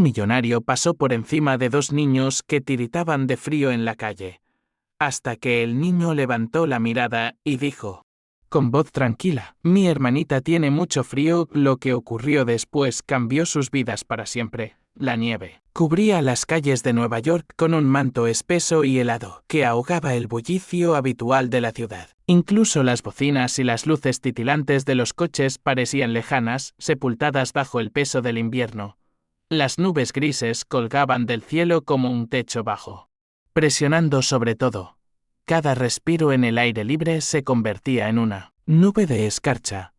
Un millonario pasó por encima de dos niños que tiritaban de frío en la calle, hasta que el niño levantó la mirada y dijo, con voz tranquila, mi hermanita tiene mucho frío. Lo que ocurrió después cambió sus vidas para siempre. La nieve cubría las calles de Nueva York con un manto espeso y helado que ahogaba el bullicio habitual de la ciudad. Incluso las bocinas y las luces titilantes de los coches parecían lejanas, sepultadas bajo el peso del invierno. Las nubes grises colgaban del cielo como un techo bajo, presionando sobre todo. Cada respiro en el aire libre se convertía en una nube de escarcha.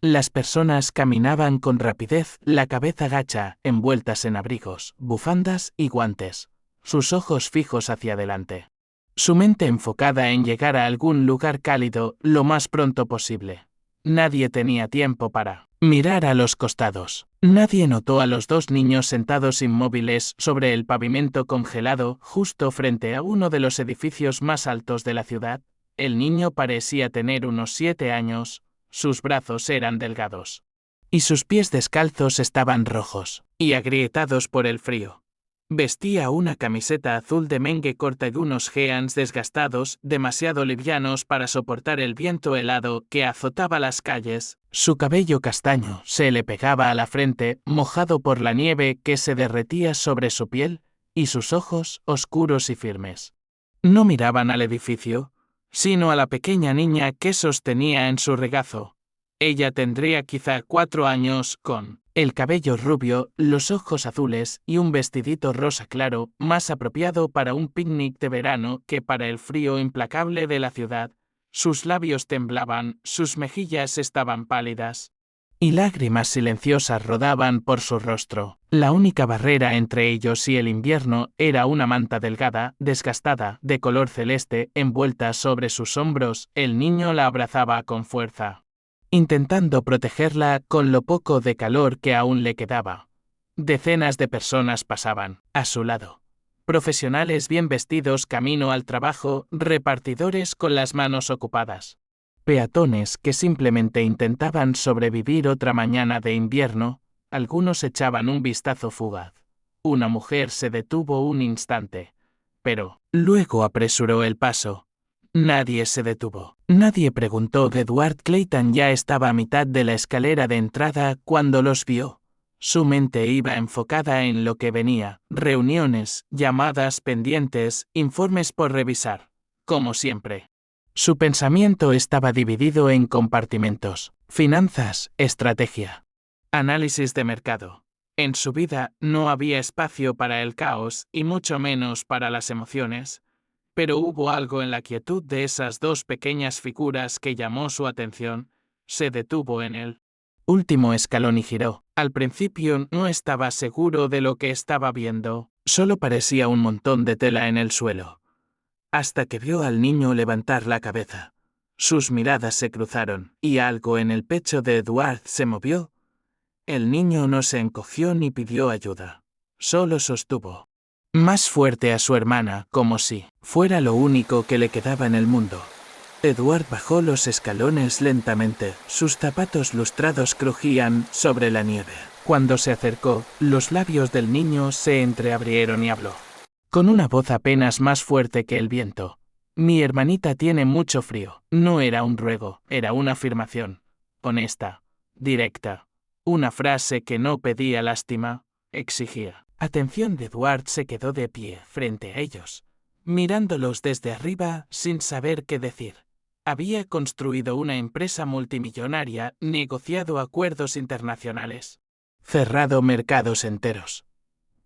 Las personas caminaban con rapidez, la cabeza gacha, envueltas en abrigos, bufandas y guantes, sus ojos fijos hacia adelante. Su mente enfocada en llegar a algún lugar cálido lo más pronto posible. Nadie tenía tiempo para mirar a los costados. Nadie notó a los dos niños sentados inmóviles sobre el pavimento congelado justo frente a uno de los edificios más altos de la ciudad. El niño parecía tener unos 7 años, sus brazos eran delgados, y sus pies descalzos estaban rojos y agrietados por el frío. Vestía una camiseta azul de mengue corta y unos jeans desgastados, demasiado livianos para soportar el viento helado que azotaba las calles. Su cabello castaño se le pegaba a la frente, mojado por la nieve que se derretía sobre su piel, y sus ojos, oscuros y firmes, no miraban al edificio, sino a la pequeña niña que sostenía en su regazo. Ella tendría quizá 4 años, con el cabello rubio, los ojos azules y un vestidito rosa claro, más apropiado para un picnic de verano que para el frío implacable de la ciudad. Sus labios temblaban, sus mejillas estaban pálidas, y lágrimas silenciosas rodaban por su rostro. La única barrera entre ellos y el invierno era una manta delgada, desgastada, de color celeste, envuelta sobre sus hombros. El niño la abrazaba con fuerza, intentando protegerla con lo poco de calor que aún le quedaba. Decenas de personas pasaban a su lado. Profesionales bien vestidos camino al trabajo, repartidores con las manos ocupadas, peatones que simplemente intentaban sobrevivir otra mañana de invierno. Algunos echaban un vistazo fugaz. Una mujer se detuvo un instante, pero luego apresuró el paso. Nadie se detuvo. Nadie preguntó. Edward Clayton ya estaba a mitad de la escalera de entrada cuando los vio. Su mente iba enfocada en lo que venía: reuniones, llamadas pendientes, informes por revisar. Como siempre. Su pensamiento estaba dividido en compartimentos: finanzas, estrategia, análisis de mercado. En su vida no había espacio para el caos y mucho menos para las emociones. Pero hubo algo en la quietud de esas dos pequeñas figuras que llamó su atención. Se detuvo en el último escalón y giró. Al principio no estaba seguro de lo que estaba viendo. Solo parecía un montón de tela en el suelo. Hasta que vio al niño levantar la cabeza. Sus miradas se cruzaron, y algo en el pecho de Edward se movió. El niño no se encogió ni pidió ayuda. Solo sostuvo más fuerte a su hermana, como si fuera lo único que le quedaba en el mundo. Edward bajó los escalones lentamente. Sus zapatos lustrados crujían sobre la nieve. Cuando se acercó, los labios del niño se entreabrieron y habló, con una voz apenas más fuerte que el viento. Mi hermanita tiene mucho frío. No era un ruego, era una afirmación. Honesta, directa. Una frase que no pedía lástima, exigía atención. Edward se quedó de pie frente a ellos, mirándolos desde arriba sin saber qué decir. Había construido una empresa multimillonaria, negociado acuerdos internacionales, cerrado mercados enteros.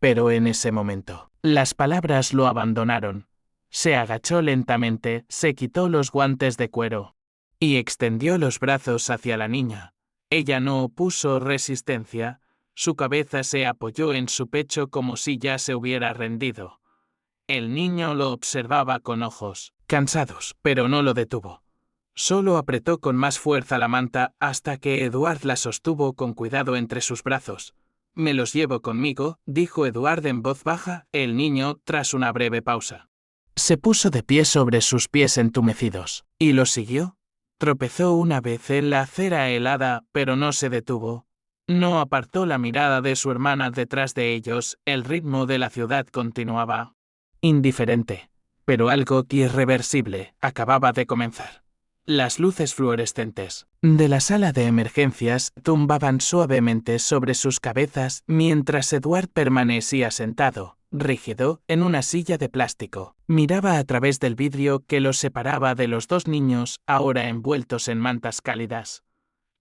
Pero en ese momento, las palabras lo abandonaron. Se agachó lentamente, se quitó los guantes de cuero y extendió los brazos hacia la niña. Ella no opuso resistencia. Su cabeza se apoyó en su pecho como si ya se hubiera rendido. El niño lo observaba con ojos cansados, pero no lo detuvo. Solo apretó con más fuerza la manta hasta que Edward la sostuvo con cuidado entre sus brazos. Me los llevo conmigo, dijo Edward en voz baja. El niño, tras una breve pausa, se puso de pie sobre sus pies entumecidos, y lo siguió. Tropezó una vez en la acera helada, pero no se detuvo. No apartó la mirada de su hermana. Detrás de ellos, el ritmo de la ciudad continuaba. Indiferente, pero algo irreversible acababa de comenzar. Las luces fluorescentes de la sala de emergencias tumbaban suavemente sobre sus cabezas mientras Edward permanecía sentado, rígido, en una silla de plástico. Miraba a través del vidrio que los separaba de los dos niños, ahora envueltos en mantas cálidas.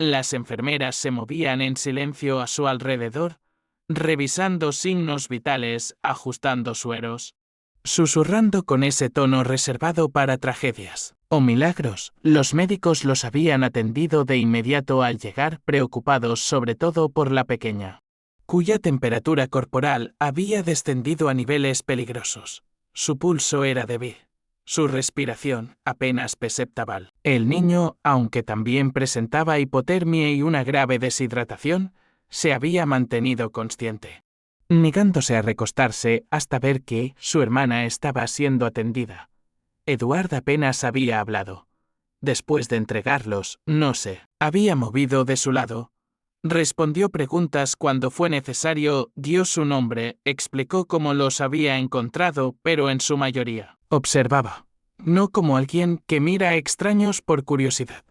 Las enfermeras se movían en silencio a su alrededor, revisando signos vitales, ajustando sueros. Susurrando con ese tono reservado para tragedias o milagros, los médicos los habían atendido de inmediato al llegar, preocupados sobre todo por la pequeña, cuya temperatura corporal había descendido a niveles peligrosos. Su pulso era débil, su respiración apenas perceptible. El niño, aunque también presentaba hipotermia y una grave deshidratación, se había mantenido consciente, negándose a recostarse hasta ver que su hermana estaba siendo atendida. Edward apenas había hablado. Después de entregarlos, no se había movido de su lado. Respondió preguntas cuando fue necesario, dio su nombre, explicó cómo los había encontrado, pero en su mayoría observaba, no como alguien que mira a extraños por curiosidad,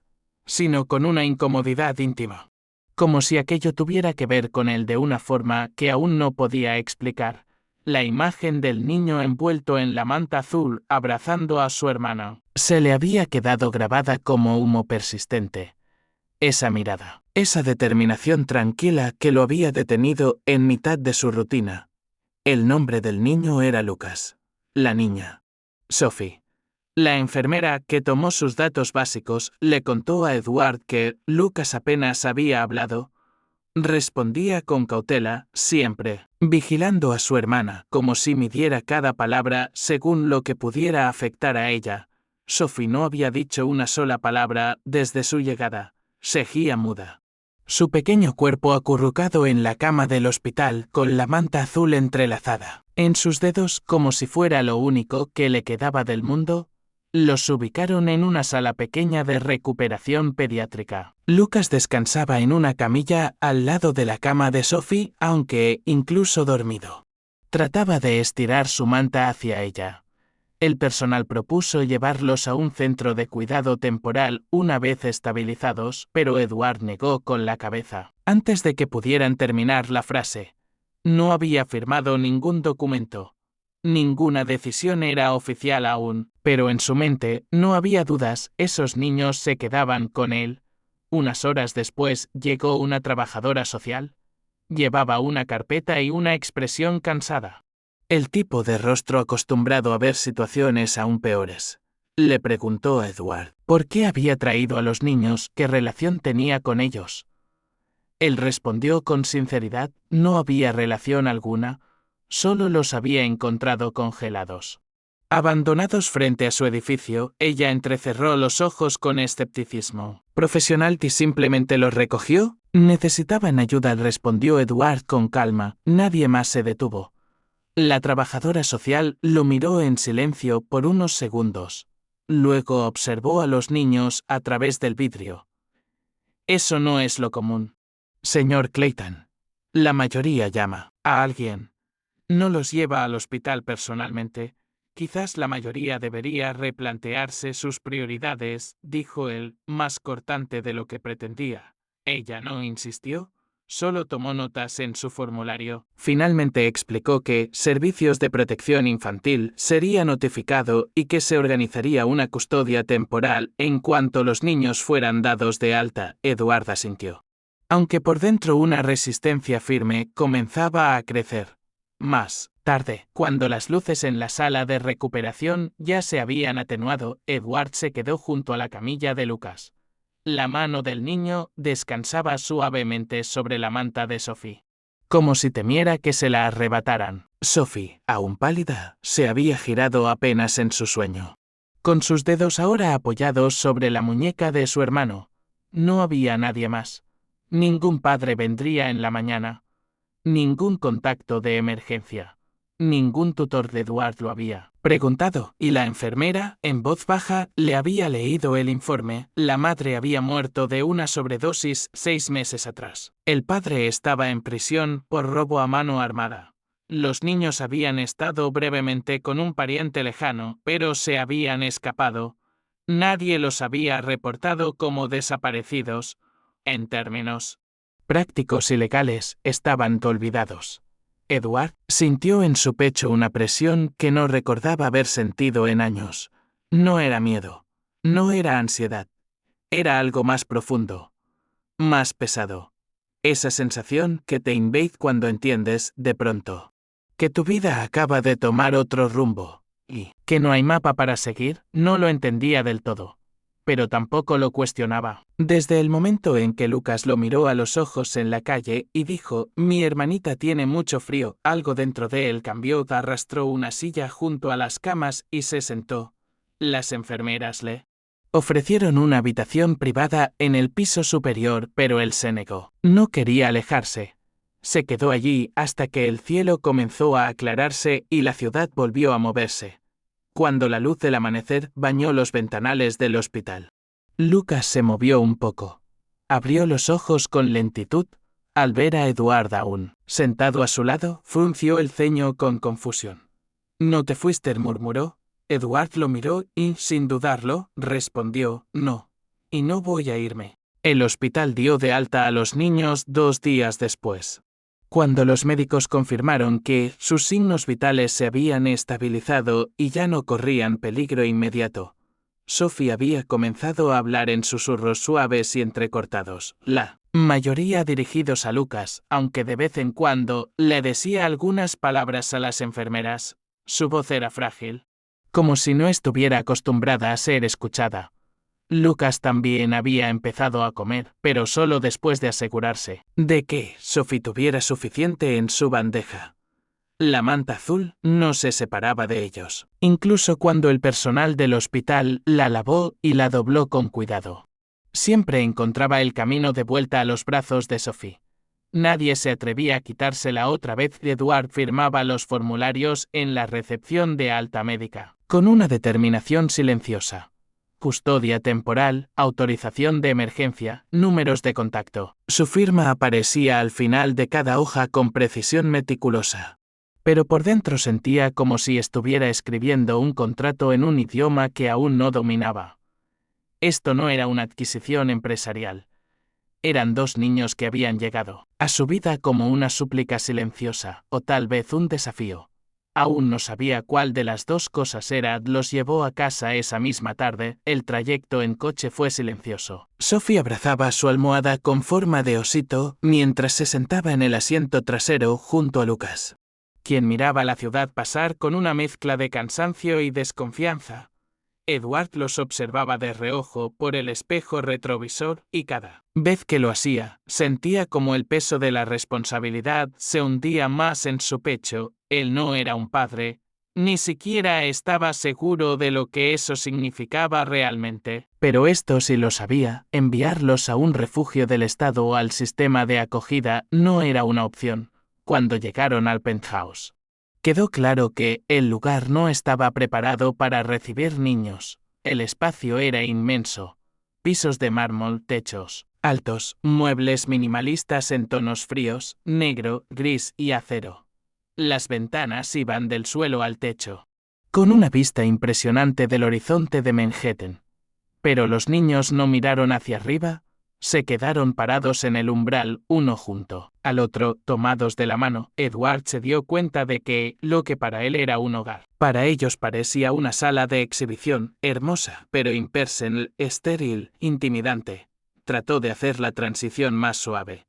sino con una incomodidad íntima. Como si aquello tuviera que ver con él de una forma que aún no podía explicar. La imagen del niño envuelto en la manta azul abrazando a su hermana se le había quedado grabada como humo persistente. Esa mirada, esa determinación tranquila que lo había detenido en mitad de su rutina. El nombre del niño era Lucas. La niña, Sophie. La enfermera, que tomó sus datos básicos, le contó a Edward que Lucas apenas había hablado. Respondía con cautela, siempre, vigilando a su hermana, como si midiera cada palabra según lo que pudiera afectar a ella. Sophie no había dicho una sola palabra desde su llegada. Seguía muda. Su pequeño cuerpo acurrucado en la cama del hospital con la manta azul entrelazada en sus dedos como si fuera lo único que le quedaba del mundo. Los ubicaron en una sala pequeña de recuperación pediátrica. Lucas descansaba en una camilla al lado de la cama de Sophie, aunque incluso dormido. Trataba de estirar su manta hacia ella. El personal propuso llevarlos a un centro de cuidado temporal una vez estabilizados, pero Edward negó con la cabeza. Antes de que pudieran terminar la frase, no había firmado ningún documento. Ninguna decisión era oficial aún, pero en su mente no había dudas, esos niños se quedaban con él. Unas horas después llegó una trabajadora social. Llevaba una carpeta y una expresión cansada. El tipo de rostro acostumbrado a ver situaciones aún peores. Le preguntó a Edward por qué había traído a los niños, qué relación tenía con ellos. Él respondió con sinceridad, no había relación alguna. Solo los había encontrado congelados. Abandonados frente a su edificio, ella entrecerró los ojos con escepticismo. ¿Profesional y simplemente los recogió? Necesitaban ayuda, respondió Edward con calma. Nadie más se detuvo. La trabajadora social lo miró en silencio por unos segundos. Luego observó a los niños a través del vidrio. Eso no es lo común. Señor Clayton. La mayoría llama a alguien. No los lleva al hospital personalmente. Quizás la mayoría debería replantearse sus prioridades, dijo él, más cortante de lo que pretendía. Ella no insistió, solo tomó notas en su formulario. Finalmente explicó que Servicios de Protección Infantil sería notificado y que se organizaría una custodia temporal en cuanto los niños fueran dados de alta. Edward asintió. Aunque por dentro una resistencia firme comenzaba a crecer. Más tarde, cuando las luces en la sala de recuperación ya se habían atenuado, Edward se quedó junto a la camilla de Lucas. La mano del niño descansaba suavemente sobre la manta de Sophie, como si temiera que se la arrebataran. Sophie, aún pálida, se había girado apenas en su sueño. Con sus dedos ahora apoyados sobre la muñeca de su hermano. No había nadie más. Ningún padre vendría en la mañana. Ningún contacto de emergencia. Ningún tutor de Edward lo había preguntado, y la enfermera, en voz baja, le había leído el informe. La madre había muerto de una sobredosis 6 meses atrás. El padre estaba en prisión por robo a mano armada. Los niños habían estado brevemente con un pariente lejano, pero se habían escapado. Nadie los había reportado como desaparecidos. En términos prácticos y legales, estaban olvidados. Edward sintió en su pecho una presión que no recordaba haber sentido en años. No era miedo, no era ansiedad, era algo más profundo, más pesado. Esa sensación que te invade cuando entiendes, de pronto, que tu vida acaba de tomar otro rumbo, y que no hay mapa para seguir. No lo entendía del todo, pero tampoco lo cuestionaba. Desde el momento en que Lucas lo miró a los ojos en la calle y dijo: «Mi hermanita tiene mucho frío», algo dentro de él cambió. Arrastró una silla junto a las camas y se sentó. Las enfermeras le ofrecieron una habitación privada en el piso superior, pero él se negó. No quería alejarse. Se quedó allí hasta que el cielo comenzó a aclararse y la ciudad volvió a moverse. Cuando la luz del amanecer bañó los ventanales del hospital, Lucas se movió un poco. Abrió los ojos con lentitud. Al ver a Edward aún sentado a su lado, frunció el ceño con confusión. «¿No te fuiste?», murmuró. Edward lo miró y, sin dudarlo, respondió: «No. Y no voy a irme». El hospital dio de alta a los niños 2 días después. Cuando los médicos confirmaron que sus signos vitales se habían estabilizado y ya no corrían peligro inmediato, Sophie había comenzado a hablar en susurros suaves y entrecortados, la mayoría dirigidos a Lucas, aunque de vez en cuando le decía algunas palabras a las enfermeras. Su voz era frágil, como si no estuviera acostumbrada a ser escuchada. Lucas también había empezado a comer, pero solo después de asegurarse de que Sophie tuviera suficiente en su bandeja. La manta azul no se separaba de ellos, incluso cuando el personal del hospital la lavó y la dobló con cuidado. Siempre encontraba el camino de vuelta a los brazos de Sophie. Nadie se atrevía a quitársela otra vez. Edward firmaba los formularios en la recepción de alta médica, con una determinación silenciosa. Custodia temporal, autorización de emergencia, números de contacto. Su firma aparecía al final de cada hoja con precisión meticulosa. Pero por dentro sentía como si estuviera escribiendo un contrato en un idioma que aún no dominaba. Esto no era una adquisición empresarial. Eran 2 niños que habían llegado a su vida como una súplica silenciosa, o tal vez un desafío. Aún no sabía cuál de las 2 cosas era. Los llevó a casa esa misma tarde. El trayecto en coche fue silencioso. Sophie abrazaba su almohada con forma de osito mientras se sentaba en el asiento trasero junto a Lucas, quien miraba la ciudad pasar con una mezcla de cansancio y desconfianza. Edward los observaba de reojo por el espejo retrovisor y cada vez que lo hacía, sentía como el peso de la responsabilidad se hundía más en su pecho. Él no era un padre, ni siquiera estaba seguro de lo que eso significaba realmente. Pero esto sí lo sabía: enviarlos a un refugio del Estado o al sistema de acogida no era una opción. Cuando llegaron al penthouse, quedó claro que el lugar no estaba preparado para recibir niños. El espacio era inmenso. Pisos de mármol, techos altos, muebles minimalistas en tonos fríos, negro, gris y acero. Las ventanas iban del suelo al techo, con una vista impresionante del horizonte de Manhattan. Pero los niños no miraron hacia arriba. Se quedaron parados en el umbral, uno junto al otro, tomados de la mano. Edward se dio cuenta de que lo que para él era un hogar, para ellos parecía una sala de exhibición, hermosa, pero impersonal, estéril, intimidante. Trató de hacer la transición más suave.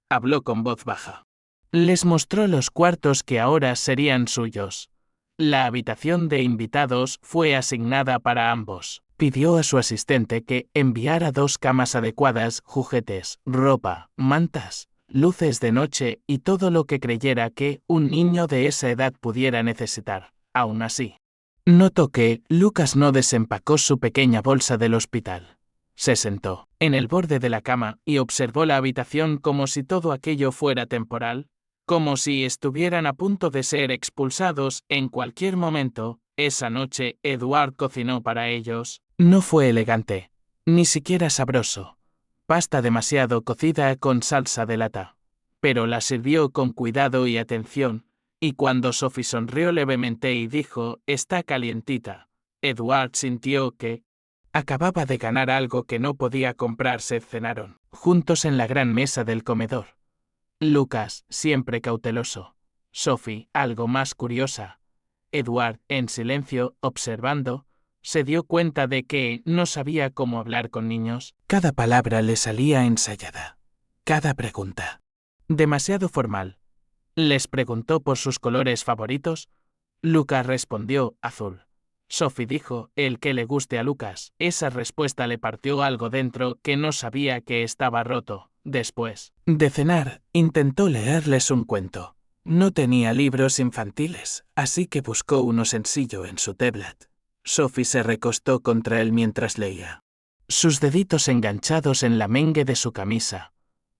Habló con voz baja. Les mostró los cuartos que ahora serían suyos. La habitación de invitados fue asignada para ambos. Pidió a su asistente que enviara 2 camas adecuadas, juguetes, ropa, mantas, luces de noche y todo lo que creyera que un niño de esa edad pudiera necesitar. Aún así, notó que Lucas no desempacó su pequeña bolsa del hospital. Se sentó en el borde de la cama y observó la habitación como si todo aquello fuera temporal. como si estuvieran a punto de ser expulsados en cualquier momento. Esa noche Edward cocinó para ellos. No fue elegante, ni siquiera sabroso. Pasta demasiado cocida con salsa de lata. Pero la sirvió con cuidado y atención, y cuando Sophie sonrió levemente y dijo, «Está calientita», Edward sintió que acababa de ganar algo que no podía comprarse. Cenaron juntos en la gran mesa del comedor. Lucas, siempre cauteloso. Sophie, algo más curiosa. Edward, en silencio, observando, se dio cuenta de que no sabía cómo hablar con niños. Cada palabra le salía ensayada. Cada pregunta. Demasiado formal. Les preguntó por sus colores favoritos. Lucas respondió, azul. Sophie dijo, el que le guste a Lucas. Esa respuesta le partió algo dentro que no sabía que estaba roto. Después de cenar, intentó leerles un cuento. No tenía libros infantiles, así que buscó uno sencillo en su tablet. Sophie se recostó contra él mientras leía, sus deditos enganchados en la mengue de su camisa.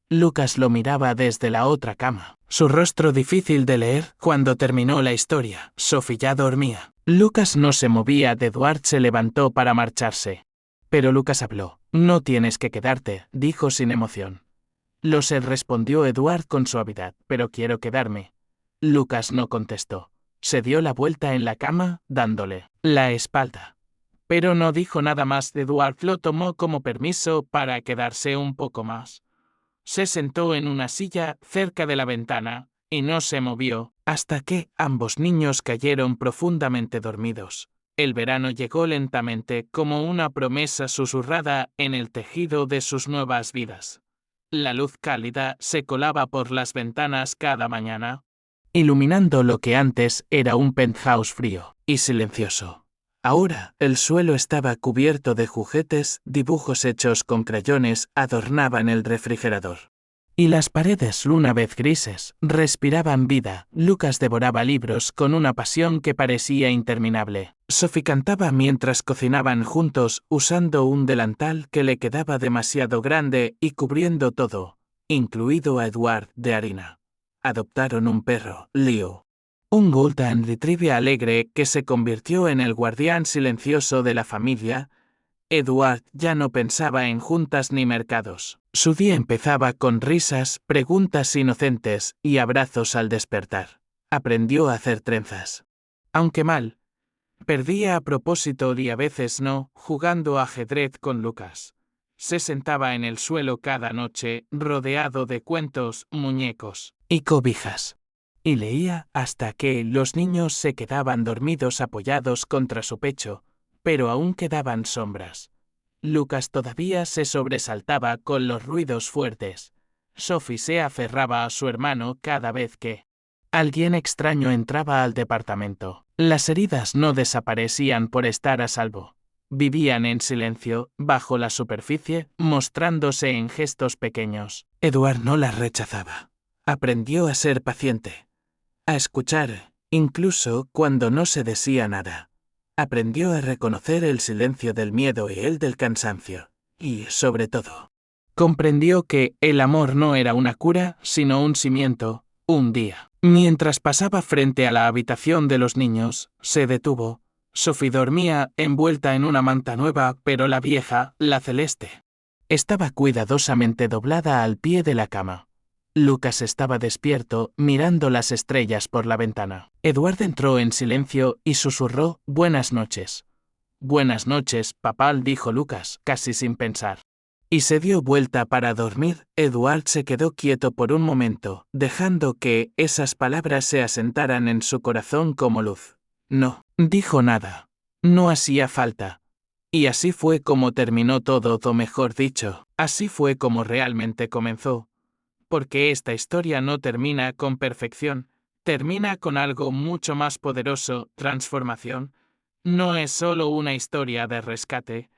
Lucas lo miraba desde la otra cama, su rostro difícil de leer. Cuando terminó la historia, Sophie ya dormía. Lucas no se movía. Edward se levantó para marcharse. Pero Lucas habló. «No tienes que quedarte», dijo sin emoción. «Lo sé», respondió Edward con suavidad, «pero quiero quedarme». Lucas no contestó. Se dio la vuelta en la cama, dándole la espalda. Pero no dijo nada más. Edward lo tomó como permiso para quedarse un poco más. Se sentó en una silla cerca de la ventana y no se movió hasta que ambos niños cayeron profundamente dormidos. El verano llegó lentamente como una promesa susurrada en el tejido de sus nuevas vidas. La luz cálida se colaba por las ventanas cada mañana, iluminando lo que antes era un penthouse frío y silencioso. Ahora, el suelo estaba cubierto de juguetes, dibujos hechos con crayones adornaban el refrigerador. Y las paredes, una vez grises, respiraban vida. Lucas devoraba libros con una pasión que parecía interminable. Sophie cantaba mientras cocinaban juntos, usando un delantal que le quedaba demasiado grande y cubriendo todo, incluido a Edward, de harina. Adoptaron un perro, Leo. Un Golden Retriever alegre que se convirtió en el guardián silencioso de la familia. Edward ya no pensaba en juntas ni mercados. Su día empezaba con risas, preguntas inocentes y abrazos al despertar. Aprendió a hacer trenzas. Aunque mal, perdía a propósito y a veces no, jugando ajedrez con Lucas. Se sentaba en el suelo cada noche, rodeado de cuentos, muñecos y cobijas. Y leía hasta que los niños se quedaban dormidos apoyados contra su pecho, pero aún quedaban sombras. Lucas todavía se sobresaltaba con los ruidos fuertes. Sophie se aferraba a su hermano cada vez que alguien extraño entraba al departamento. Las heridas no desaparecían por estar a salvo. Vivían en silencio, bajo la superficie, mostrándose en gestos pequeños. Edward no las rechazaba. Aprendió a ser paciente, a escuchar, incluso cuando no se decía nada. Aprendió a reconocer el silencio del miedo y el del cansancio. Y, sobre todo, comprendió que el amor no era una cura, sino un cimiento. Un día, mientras pasaba frente a la habitación de los niños, se detuvo. Sophie dormía envuelta en una manta nueva, pero la vieja, la celeste, estaba cuidadosamente doblada al pie de la cama. Lucas estaba despierto, mirando las estrellas por la ventana. Edward entró en silencio y susurró, «Buenas noches». «Buenas noches, papá», dijo Lucas, casi sin pensar. Y se dio vuelta para dormir. Edward se quedó quieto por un momento, dejando que esas palabras se asentaran en su corazón como luz. No dijo nada. No hacía falta. Y así fue como terminó todo, o mejor dicho, así fue como realmente comenzó. Porque esta historia no termina con perfección, termina con algo mucho más poderoso, transformación. No es solo una historia de rescate,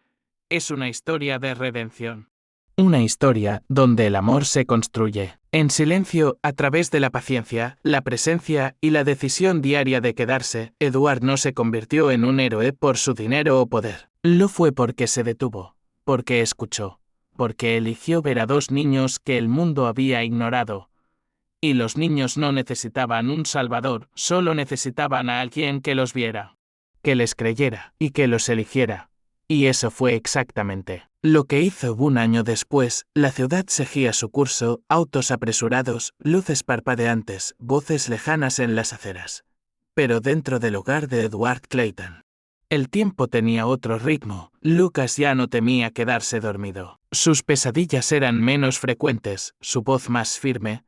es una historia de redención. Una historia donde el amor se construye, en silencio, a través de la paciencia, la presencia y la decisión diaria de quedarse. Edward no se convirtió en un héroe por su dinero o poder. Lo fue porque se detuvo, porque escuchó, porque eligió ver a dos niños que el mundo había ignorado. Y los niños no necesitaban un salvador, solo necesitaban a alguien que los viera, que les creyera y que los eligiera. Y eso fue exactamente lo que hizo. Un año después, la ciudad seguía su curso, autos apresurados, luces parpadeantes, voces lejanas en las aceras. Pero dentro del hogar de Edward Clayton, el tiempo tenía otro ritmo. Lucas ya no temía quedarse dormido. Sus pesadillas eran menos frecuentes, su voz más firme.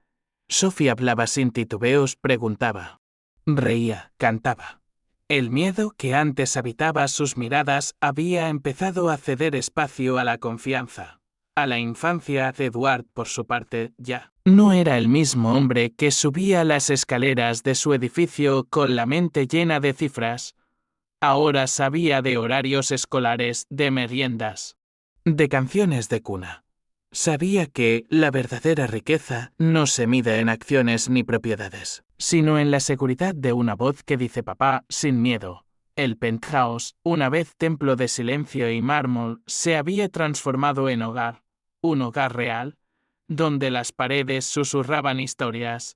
Sophie hablaba sin titubeos, preguntaba. Reía, cantaba. El miedo que antes habitaba sus miradas había empezado a ceder espacio a la confianza. A la infancia de Edward, por su parte, ya no era el mismo hombre que subía las escaleras de su edificio con la mente llena de cifras. Ahora sabía de horarios escolares, de meriendas, de canciones de cuna. Sabía que la verdadera riqueza no se mide en acciones ni propiedades, sino en la seguridad de una voz que dice papá sin miedo. El penthouse, una vez templo de silencio y mármol, se había transformado en hogar, un hogar real, donde las paredes susurraban historias.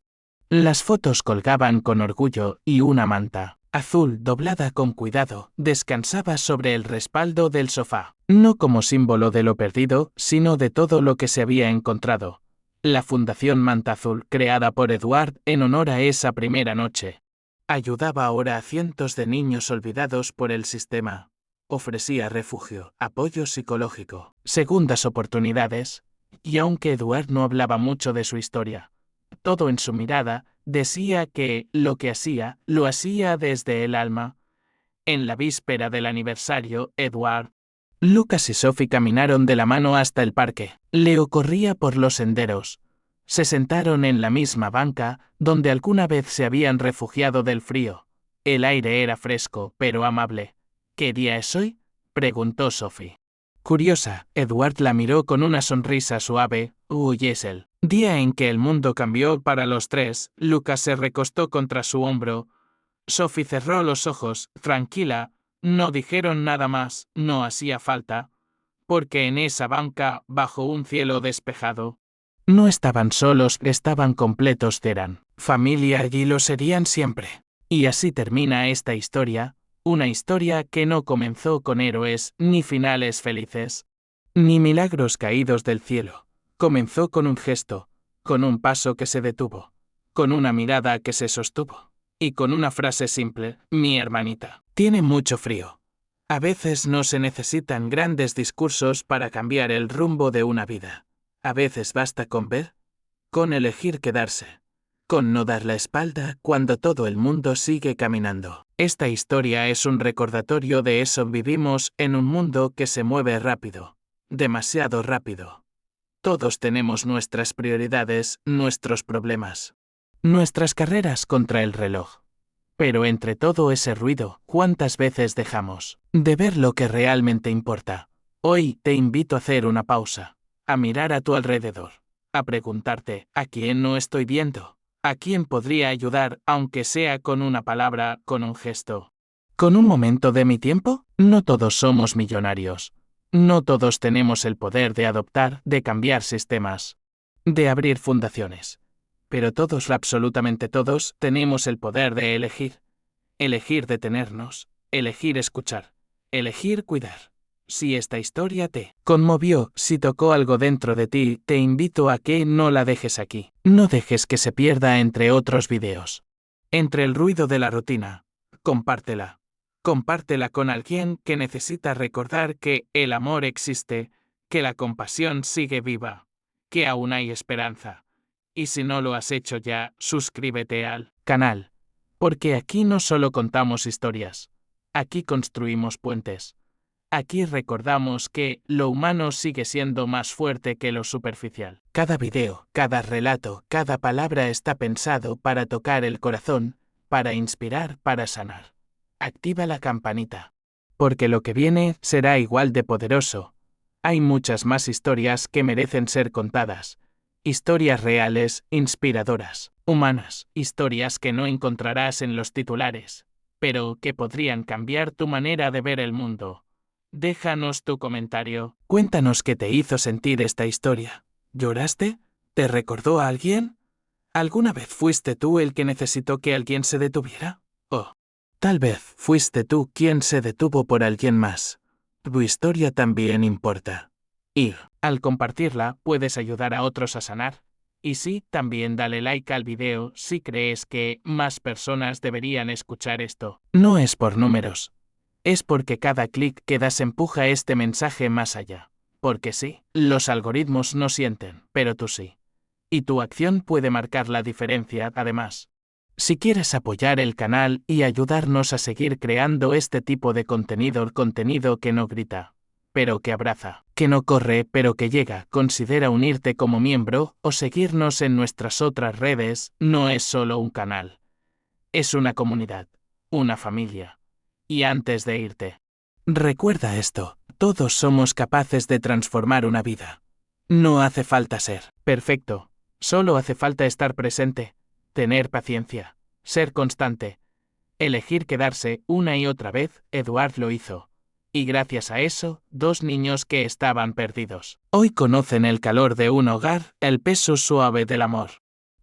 Las fotos colgaban con orgullo y una manta azul doblada con cuidado descansaba sobre el respaldo del sofá, no como símbolo de lo perdido, sino de todo lo que se había encontrado. La Fundación Manta Azul, creada por Edward en honor a esa primera noche, ayudaba ahora a cientos de niños olvidados por el sistema. Ofrecía refugio, apoyo psicológico, segundas oportunidades, y aunque Edward no hablaba mucho de su historia, todo en su mirada decía que lo que hacía, lo hacía desde el alma. En la víspera del aniversario, Edward, Lucas y Sophie caminaron de la mano hasta el parque. Leo corría por los senderos. Se sentaron en la misma banca donde alguna vez se habían refugiado del frío. El aire era fresco, pero amable. ¿Qué día es hoy?, preguntó Sophie. Curiosa, Edward la miró con una sonrisa suave. Uy, es el día en que el mundo cambió para los tres. Lucas se recostó contra su hombro. Sophie cerró los ojos, tranquila. No dijeron nada más, no hacía falta, porque en esa banca, bajo un cielo despejado, no estaban solos, estaban completos, eran familia y lo serían siempre. Y así termina esta historia. Una historia que no comenzó con héroes, ni finales felices, ni milagros caídos del cielo. Comenzó con un gesto, con un paso que se detuvo, con una mirada que se sostuvo, y con una frase simple: mi hermanita tiene mucho frío. A veces no se necesitan grandes discursos para cambiar el rumbo de una vida. A veces basta con ver, con elegir quedarse, con no dar la espalda cuando todo el mundo sigue caminando. Esta historia es un recordatorio de eso. Vivimos en un mundo que se mueve rápido, demasiado rápido. Todos tenemos nuestras prioridades, nuestros problemas, nuestras carreras contra el reloj. Pero entre todo ese ruido, ¿cuántas veces dejamos de ver lo que realmente importa? Hoy te invito a hacer una pausa, a mirar a tu alrededor, a preguntarte: ¿a quién no estoy viendo? ¿A quién podría ayudar, aunque sea con una palabra, con un gesto, con un momento de mi tiempo? No todos somos millonarios. No todos tenemos el poder de adoptar, de cambiar sistemas, de abrir fundaciones. Pero todos, absolutamente todos, tenemos el poder de elegir. Elegir detenernos, elegir escuchar, elegir cuidar. Si esta historia te conmovió, si tocó algo dentro de ti, te invito a que no la dejes aquí. No dejes que se pierda entre otros videos. Entre el ruido de la rutina, compártela. Compártela con alguien que necesita recordar que el amor existe, que la compasión sigue viva, que aún hay esperanza. Y si no lo has hecho ya, suscríbete al canal. Porque aquí no solo contamos historias, aquí construimos puentes. Aquí recordamos que lo humano sigue siendo más fuerte que lo superficial. Cada video, cada relato, cada palabra está pensado para tocar el corazón, para inspirar, para sanar. Activa la campanita, porque lo que viene será igual de poderoso. Hay muchas más historias que merecen ser contadas. Historias reales, inspiradoras, humanas, historias que no encontrarás en los titulares, pero que podrían cambiar tu manera de ver el mundo. Déjanos tu comentario. Cuéntanos qué te hizo sentir esta historia. ¿Lloraste? ¿Te recordó a alguien? ¿Alguna vez fuiste tú el que necesitó que alguien se detuviera? O tal vez fuiste tú quien se detuvo por alguien más. Tu historia también importa. Y al compartirla, puedes ayudar a otros a sanar. Y sí, también dale like al video si crees que más personas deberían escuchar esto. No es por números. Es porque cada clic que das empuja este mensaje más allá. Porque sí, los algoritmos no sienten, pero tú sí. Y tu acción puede marcar la diferencia, además. Si quieres apoyar el canal y ayudarnos a seguir creando este tipo de contenido que no grita, pero que abraza, que no corre, pero que llega, considera unirte como miembro o seguirnos en nuestras otras redes. No es solo un canal. Es una comunidad, una familia. Y antes de irte, recuerda esto, todos somos capaces de transformar una vida. No hace falta ser perfecto, solo hace falta estar presente, tener paciencia, ser constante, elegir quedarse una y otra vez. Eduard lo hizo. Y gracias a eso, 2 niños que estaban perdidos, hoy conocen el calor de un hogar, el peso suave del amor.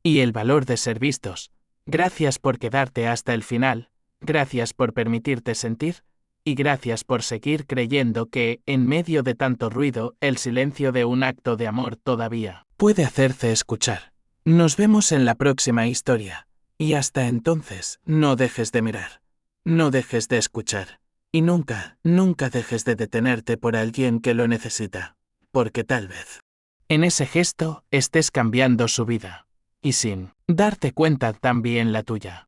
Y el valor de ser vistos. Gracias por quedarte hasta el final, gracias por permitirte sentir, y gracias por seguir creyendo que, en medio de tanto ruido, el silencio de un acto de amor todavía puede hacerse escuchar. Nos vemos en la próxima historia. Y hasta entonces, no dejes de mirar. No dejes de escuchar. Y nunca, nunca dejes de detenerte por alguien que lo necesita. Porque tal vez en ese gesto estés cambiando su vida. Y sin darte cuenta también la tuya.